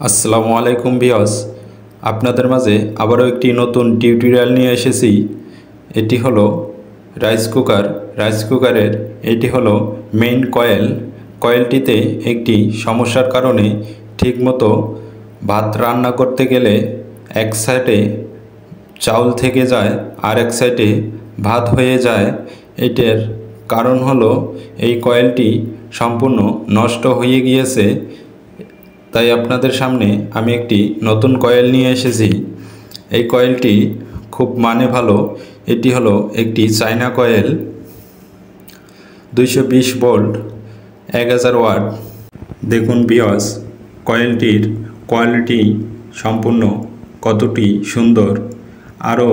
আসসালামু আলাইকুম ভিউয়ার্স, আপনাদের মাঝে আবারও একটি নতুন টিউটোরিয়াল নিয়ে এসেছি। এটি হলো রাইস কুকারের এটি হলো মেইন কয়েলটিতে একটি সমস্যার কারণে ঠিকমতো ভাত রান্না করতে গেলে এক সাইডে চাউল থেকে যায় আর এক সাইডে ভাত হয়ে যায়। এটার কারণ হলো এই কয়েলটি সম্পূর্ণ নষ্ট হয়ে গিয়েছে। তাই আপনাদের সামনে আমি একটি নতুন কয়েল নিয়ে এসেছি। এই কয়েলটি খুব ভালো। এটি হলো একটি চায়না কয়েল, 220 ভোল্ট, 1000 ওয়াট। দেখুন ভিউয়ার্স, কয়েলটির কোয়ালিটি সম্পূর্ণ কতটি সুন্দর। আরও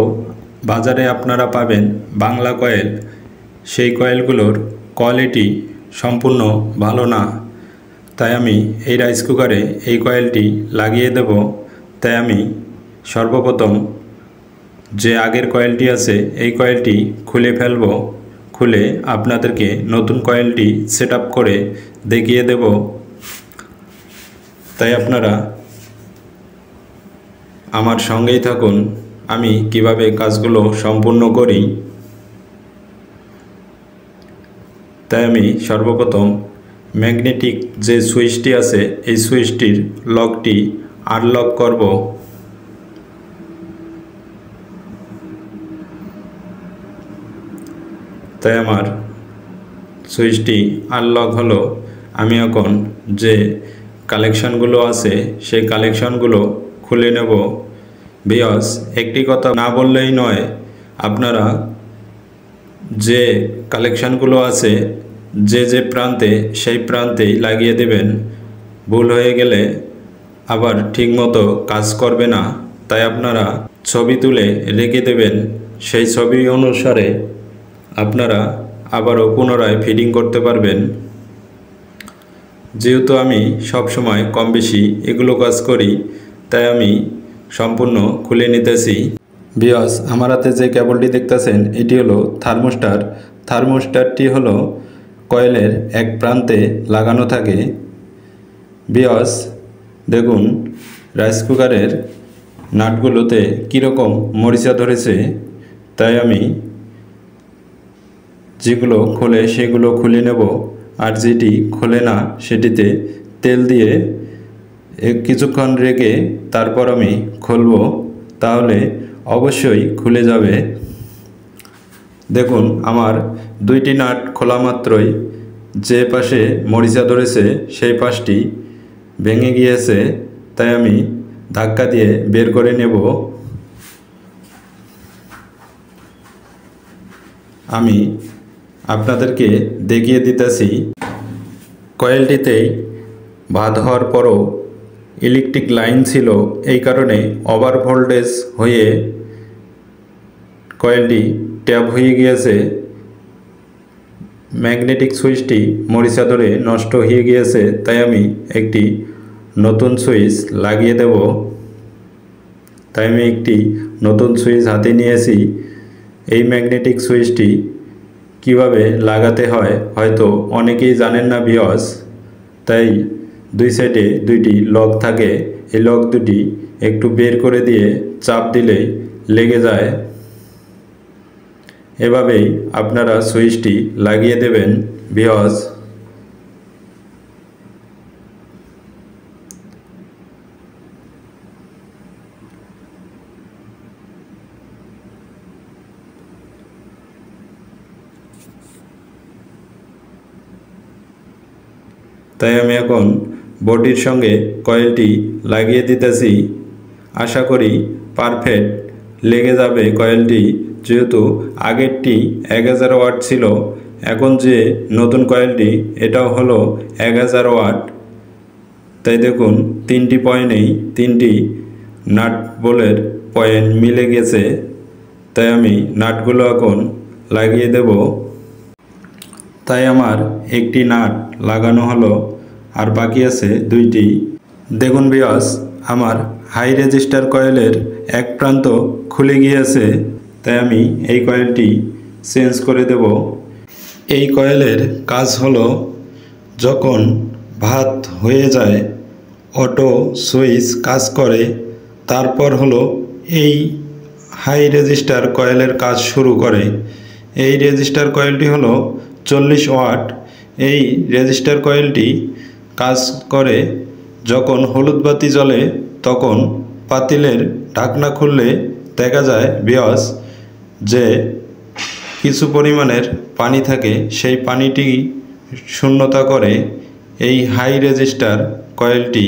বাজারে আপনারা পাবেন বাংলা কয়েল, সেই কয়েলগুলোর কোয়ালিটি সম্পূর্ণ ভালো না। তাই আমি এই রাইস কুকারে এই কয়েলটি লাগিয়ে দেব। তাই আমি সর্বপ্রথম যে আগের কয়েলটি আছে এই কয়েলটি খুলে ফেলব। খুলে আপনাদেরকে নতুন কয়েলটি সেট আপ করে দেখিয়ে দেব। তাই আপনারা আমার সঙ্গেই থাকুন, আমি কিভাবে কাজগুলো সম্পূর্ণ করি। তাই আমি সর্বপ্রথম ম্যাগনেটিক যে সুইচটি আছে এই সুইচটির লকটি আনলক করব। তাই আমার সুইচটি আনলক হলো। আমি এখন যে কালেকশনগুলো আছে সেই কালেকশনগুলো খুলে নেব। ভিউয়ার্স, একটি কথা না বললেই নয়, আপনারা যে কালেকশনগুলো আছে যে প্রান্তে সেই প্রান্তেই লাগিয়ে দেবেন। ভুল হয়ে গেলে আবার ঠিকমতো কাজ করবে না। তাই আপনারা ছবি তুলে রেখে দেবেন। সেই ছবি অনুসারে আপনারা আবারও পুনরায় ফিটিং করতে পারবেন। যেহেতু আমি সব সময় কম বেশি এগুলো কাজ করি, তাই আমি সম্পূর্ণ খুলে নিতেছি। ভিউয়ার্স, আমার হাতে যে কেবলটি দেখতেছেন এটি হলো থার্মোস্টার। থার্মোস্টারটি হলো কয়েলের এক প্রান্তে লাগানো থাকে। ভিউয়ার্স, দেখুন রাইস কুকারের নাটগুলোতে কীরকম মরিচা ধরেছে। তাই আমি যেগুলো খোলে সেগুলো খুলে নেব, আর যেটি খোলে না সেটিতে তেল দিয়ে কিছুক্ষণ রেখে তারপর আমি খুলব, তাহলে অবশ্যই খুলে যাবে। দেখুন আমার দুইটি নাট খোলা মাত্রই যে পাশে মরিচা ধরেছে সেই পাশটি ভেঙে গিয়েছে। তাই আমি ধাক্কা দিয়ে বের করে নেব। আমি আপনাদেরকে দেখিয়ে দিতেছি। কয়েলটিতেই ভাত হওয়ার পরও ইলেকট্রিক লাইন ছিল, এই কারণে ওভার ভোল্টেজ হয়ে কয়েলটি ট্যাপ হয়ে গিয়েছে। ম্যাগনেটিক সুইচটি মরিচা ধরে নষ্ট হয়ে গিয়েছে। তাই আমি একটি নতুন সুইচ লাগিয়ে দেব। তাই আমি একটি নতুন সুইচ হাতে নিয়েছি। এই ম্যাগনেটিক সুইচটি কিভাবে লাগাতে হয় হয়তো অনেকেই জানেন না ভিউয়ার্স। তাই দুই সাইডে দুইটি লক থাকে, এই লক দুটি একটু বের করে দিয়ে চাপ দিলেই লেগে যায়। এভাবেই আপনারা সুইচটি লাগিয়ে দেবেন ভিউয়ার্স। তাই আমি এখন বডির সঙ্গে কয়েলটি লাগিয়ে দিতেছি। আশা করি পারফেক্ট লেগে যাবে কয়েলটি, যেহেতু আগেরটি 1000 ওয়াট ছিল। এখন যে নতুন কয়েলটি এটাও হলো 1000 ওয়াট। তাই দেখুন তিনটি পয়েন্টেই তিনটি নাট বোল্টের পয়েন্ট মিলে গেছে। তাই আমি নাটগুলো এখন লাগিয়ে দেব। তাই আমার একটি নাট লাগানো হলো, আর বাকি আছে দুইটি। দেখুন ভিউয়ার্স, আমার হাই রেজিস্টার কয়েলের এক প্রান্ত খুলে গিয়েছে। তাই আমি এই কয়েলটি চেঞ্জ করে দেব। এই কয়েলের কাজ হলো, যখন ভাত হয়ে যায় অটো সুইচ কাজ করে। তারপর হলো এই হাই রেজিস্টার কয়েলের কাজ শুরু করে। এই রেজিস্টার কয়েলটি হলো 40 ওয়াট। এই রেজিস্টার কয়েলটি কাজ করে যখন হলুদ বাতি জ্বলে তখন পাতিলের ঢাকনা খুললে দেখা যায় ভিউয়ার্স যে কিছু পরিমাণের পানি থাকে, সেই পানিটি শূন্যতা করে এই হাই রেজিস্টার কয়েলটি।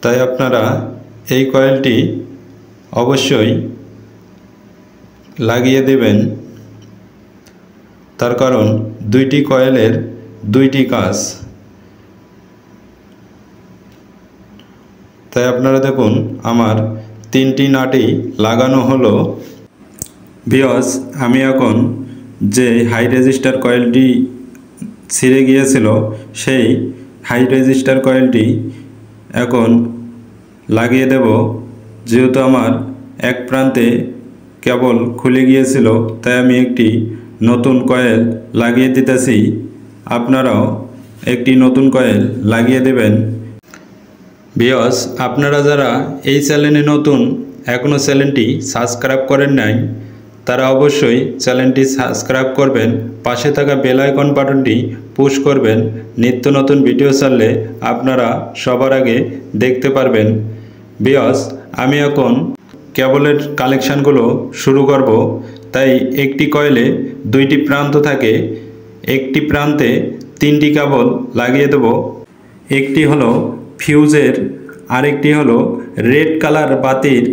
তাই আপনারা এই কয়েলটি অবশ্যই লাগিয়ে দেবেন, তার কারণ দুইটি কয়েলের দুইটি কাজ। তাই আপনারা দেখুন আমার 3টি নাটই লাগানো হলো। ভিউয়ার্স, আমি এখন যে হাই রেজিস্টার কয়েলটি ছিঁড়ে গিয়েছিল সেই হাই রেজিস্টার কয়েলটি এখন লাগিয়ে দেব। যেহেতু আমার এক প্রান্তে কেবল খুলে গিয়েছিল তাই আমি একটি নতুন কয়েল লাগিয়ে দিতেছি। আপনারাও একটি নতুন কয়েল লাগিয়ে দেবেন। ভিউয়ার্স, আপনারা যারা এই চ্যানেলে নতুন, এখনও চ্যানেলটি সাবস্ক্রাইব করেন নাই, তারা অবশ্যই চ্যানেলটি সাবস্ক্রাইব করবেন, পাশে থাকা বেল আইকন বাটনটি পুশ করবেন। নিত্য নতুন ভিডিও ছাড়লে আপনারা সবার আগে দেখতে পারবেন। ভিউয়ার্স, আমি এখন কেবলের কালেকশানগুলো শুরু করব। তাই একটি কয়েলে দুইটি প্রান্ত থাকে, একটি প্রান্তে 3টি কেবল লাগিয়ে দেব। একটি হলো ফিউজের, আরেকটি হলো রেড কালার বাতির,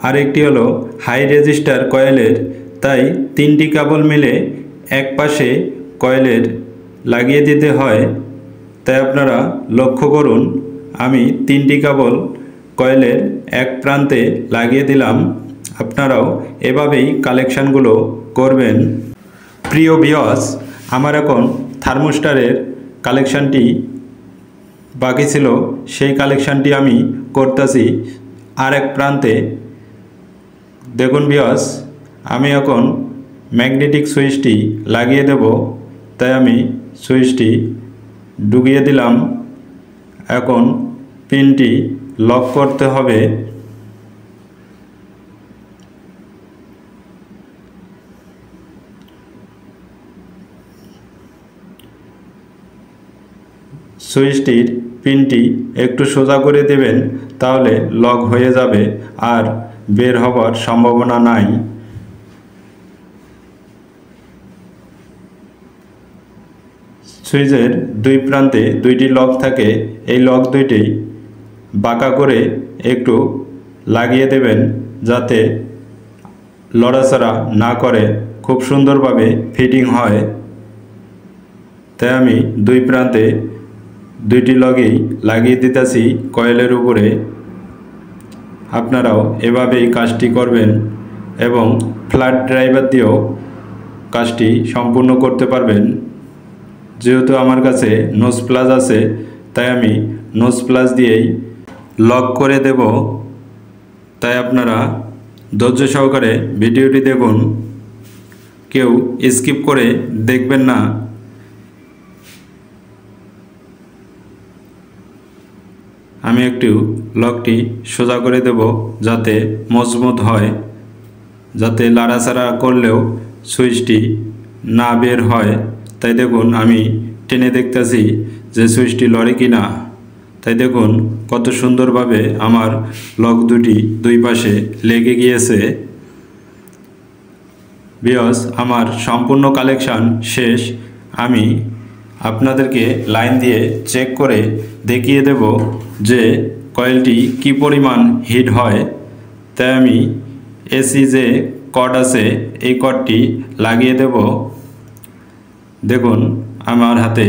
আরেকটি হলো হাই রেজিস্টার কয়েলের। তাই 3টি কেবল মিলে এক পাশে কয়েলের লাগিয়ে দিতে হয়। তাই আপনারা লক্ষ্য করুন, আমি 3টি কেবল কয়েলের এক প্রান্তে লাগিয়ে দিলাম। আপনারাও এভাবেই কালেকশানগুলো করবেন। প্রিয় ভিউয়ার্স, আমার এখন থার্মোস্টারের কালেকশানটি বাকি ছিল, সেই কালেকশানটি আমি করতেছি আর এক প্রান্তে। দেখুন ভিউয়ার্স, আমি এখন ম্যাগনেটিক সুইচটি লাগিয়ে দেব। তাই আমি সুইচটি ঢুকিয়ে দিলাম। এখন পিনটি লক করতে হবে। সুইচটির পিনটি একটু সোজা করে দেবেন, তাহলে লক হয়ে যাবে আর বের হওয়ার সম্ভাবনা নাই। সুইচের দুই প্রান্তে 2টি লক থাকে, এই লক দুইটি বাঁকা করে একটু লাগিয়ে দেবেন যাতে লড়াচড়া না করে, খুব সুন্দরভাবে ফিটিং হয়। তাই আমি দুই প্রান্তে 2টি লগই লাগিয়ে দিতেছি কয়েলের উপরে। আপনারাও এভাবেই কাজটি করবেন এবং ফ্ল্যাট ড্রাইভার দিয়েও কাজটি সম্পূর্ণ করতে পারবেন। যেহেতু আমার কাছে নোজ প্লাস আছে তাই আমি নোজ প্লাস দিয়েই লক করে দেব। তাই আপনারা ধৈর্য সহকারে ভিডিওটি দেখুন, কেউ স্কিপ করে দেখবেন না। আমি একটু লকটি সোজা করে দেব যাতে মজবুত হয়, যাতে লাড়াচাড়া করলেও সুইচটি না বের হয়। তাই দেখুন আমি টেনে দেখতেছি যে সুইচটি লড়ে কি না। তাই দেখুন কত সুন্দরভাবে আমার লক দুটি দুই পাশে লেগে গিয়েছে। ভিউয়ার্স, আমার সম্পূর্ণ কালেকশান শেষ। আমি আপনাদেরকে লাইন দিয়ে চেক করে দেখিয়ে দেব যে কয়েলটি কি পরিমাণ হিট হয়। তাই আমি এসি যে কর্ড আছে এই কর্ডটি লাগিয়ে দেব। দেখুন আমার হাতে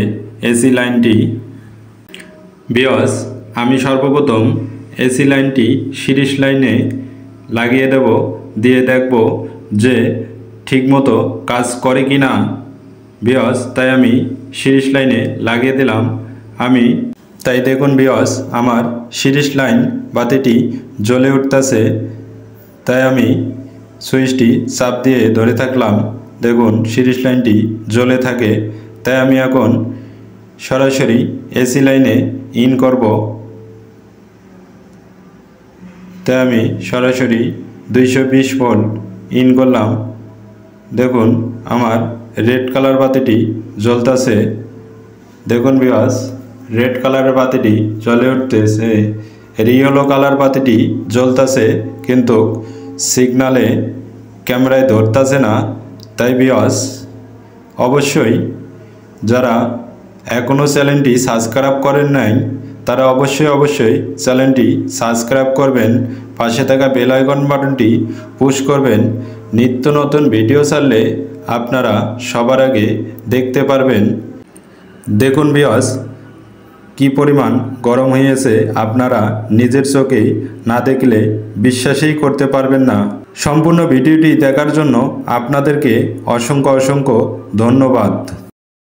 এসি লাইনটি। ভিউয়ার্স, আমি সর্বপ্রথম এসি লাইনটি সিরিজ লাইনে লাগিয়ে দেব, দিয়ে দেখব যে ঠিকমতো কাজ করে কি না। ভিউয়ার্স, তাই আমি সিরিজ লাইনে লাগিয়ে দিলাম। তাই দেখুন ভিউয়ার্স, আমার সিরিজ লাইন বাতিটি জ্বলে উঠতেছে। তাই আমি সুইচটি চাপ দিয়ে ধরে থাকলাম, দেখুন সিরিজ লাইনটি জ্বলে থাকে। তাই আমি এখন সরাসরি এসি লাইনে ইন করব। তাই আমি সরাসরি 220 ভোল্ট ইন করলাম। দেখুন আমার রেড কালার বাতিটি জ্বলতেছে। দেখুন ভিউয়ার্স, রেড কালারের বাতিটি জ্বলে উঠতেছে। ইয়েলো কালার বাতিটি জ্বলতেছে কিন্তু সিগনালে ক্যামেরায় ধরতেছে না। তাই ভিউয়ার্স, অবশ্যই যারা এখনও চ্যানেলটি সাবস্ক্রাইব করেন নাই তারা অবশ্যই চ্যানেলটি সাবস্ক্রাইব করবেন, পাশে থাকা বেল আইকন বাটনটি পুশ করবেন। নিত্য নতুন ভিডিও ছাড়লে আপনারা সবার আগে দেখতে পারবেন। দেখুন ভিউয়ার্স, কি পরিমাণ গরম হয়েছে আপনারা নিজের চোখে না দেখলে বিশ্বাসই করতে পারবেন না। সম্পূর্ণ ভিডিওটি দেখার জন্য আপনাদেরকে অসংখ্য ধন্যবাদ।